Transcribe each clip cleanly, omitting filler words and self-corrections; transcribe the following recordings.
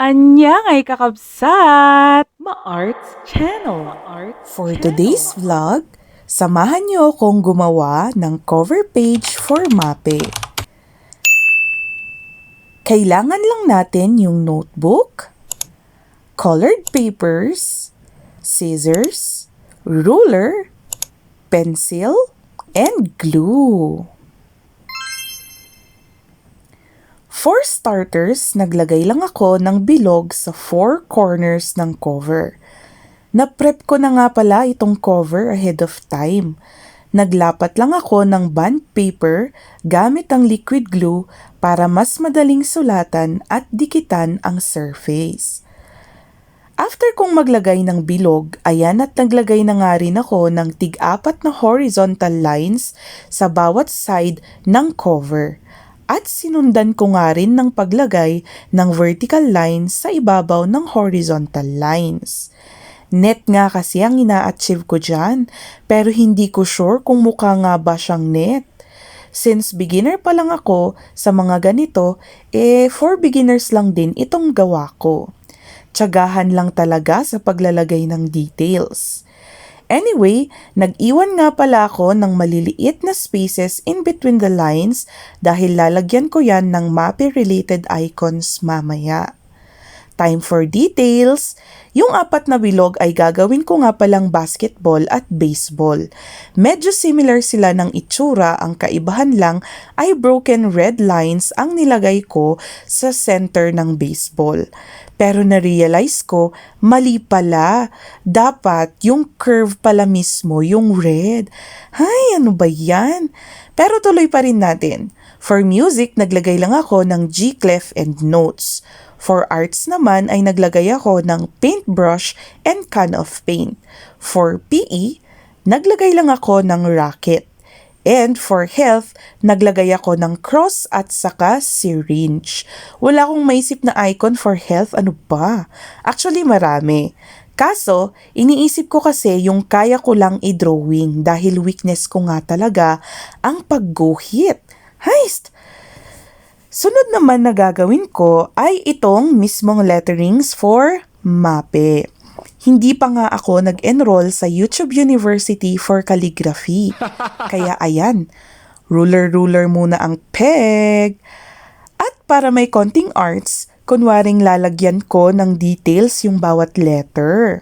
Anyang ay kakabsat! Ma-Arts Channel. For today's vlog, samahan niyo akong gumawa ng cover page for MAPE. Kailangan lang natin yung notebook, colored papers, scissors, ruler, pencil, and glue. For starters, naglagay lang ako ng bilog sa four corners ng cover. Na-prep ko na nga pala itong cover ahead of time. Naglapat lang ako ng bond paper gamit ang liquid glue para mas madaling sulatan at dikitan ang surface. After kong maglagay ng bilog, ayan at naglagay na nga rin ako ng tig-apat na horizontal lines sa bawat side ng cover. At sinundan ko nga rin ng paglagay ng vertical lines sa ibabaw ng horizontal lines. Net nga kasi ang ina-achieve ko dyan, pero hindi ko sure kung mukha nga ba siyang net. Since beginner pa lang ako sa mga ganito, for beginners lang din itong gawa ko. Tiyagahan lang talaga sa paglalagay ng details. Anyway, nag-iwan nga pala ako ng maliliit na spaces in between the lines dahil lalagyan ko yan ng MAPE-related icons mamaya. Time for details. Yung apat na bilog ay gagawin ko nga palang basketball at baseball. Medyo similar sila ng itsura, ang kaibahan lang ay broken red lines ang nilagay ko sa center ng baseball. Pero na-realize ko, mali pala. Dapat yung curve pala mismo, yung red. Ay, ano ba yan? Pero tuloy pa rin natin. For music, naglagay lang ako ng G clef and notes. For arts naman ay naglagay ako ng paintbrush and can of paint. For PE, naglagay lang ako ng racket. And for health, naglagay ako ng cross at saka syringe. Wala akong maisip na icon for health, ano ba? Actually marami. Kaso, iniisip ko kasi yung kaya ko lang i-drawing dahil weakness ko nga talaga ang pag-guhit. Heist! Sunod naman na gagawin ko ay itong mismong letterings for MAPE. Hindi pa nga ako nag-enroll sa YouTube University for Calligraphy. Kaya ayan, ruler muna ang peg. At para may konting arts, kunwaring lalagyan ko ng details yung bawat letter.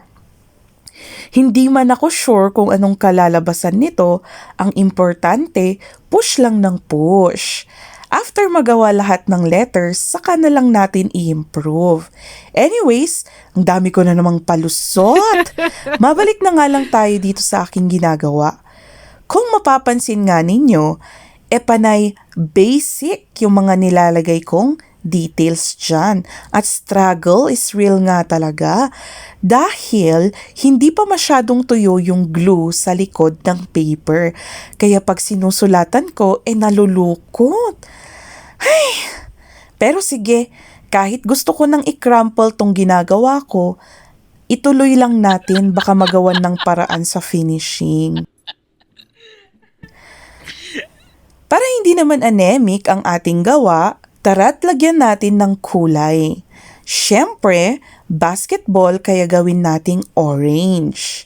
Hindi man ako sure kung anong kalalabasan nito, ang importante, push lang ng push. After magawa lahat ng letters, saka na lang natin i-improve. Anyways, ang dami ko na namang palusot. Mabalik na nga lang tayo dito sa aking ginagawa. Kung mapapansin nga ninyo, panay basic yung mga nilalagay kong details dyan. At struggle is real nga talaga. Dahil hindi pa masyadong tuyo yung glue sa likod ng paper. Kaya pag sinusulatan ko, nalulukot. Ay, pero sige, kahit gusto ko nang i-crumple tong ginagawa ko, ituloy lang natin baka magawan ng paraan sa finishing. Para hindi naman anemic ang ating gawa, tara't lagyan natin ng kulay. Siyempre, basketball kaya gawin nating orange.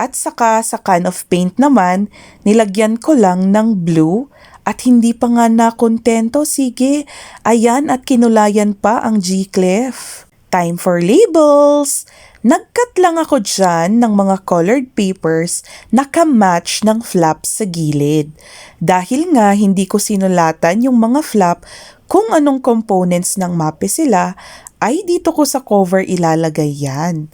At saka sa can of paint naman, nilagyan ko lang ng blue at hindi pa nga nakontento. Sige, ayan at kinulayan pa ang G clef. Time for labels! Nagcut lang ako dyan ng mga colored papers na ka-match ng flap sa gilid. Dahil nga hindi ko sinulatan yung mga flap kung anong components ng MAPE sila, ay dito ko sa cover ilalagay yan.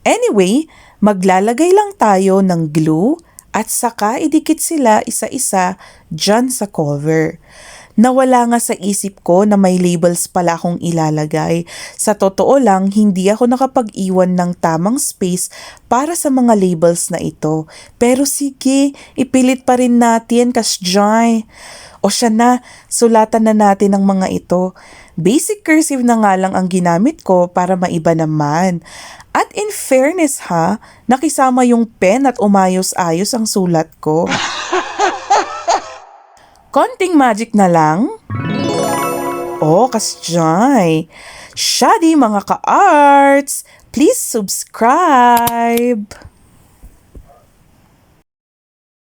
Anyway, maglalagay lang tayo ng glue at saka idikit sila isa-isa dyan sa cover. Nawala nga sa isip ko na may labels pala akong ilalagay. Sa totoo lang, hindi ako nakapag-iwan ng tamang space para sa mga labels na ito. Pero sige, ipilit pa rin natin kasjay. O siya na, sulatan na natin ang mga ito. Basic cursive na nga lang ang ginamit ko para maiba naman. At in fairness ha, nakisama yung pen at umayos-ayos ang sulat ko. Konting magic na lang. Oh, kasjay. Siya di mga ka-arts, please subscribe!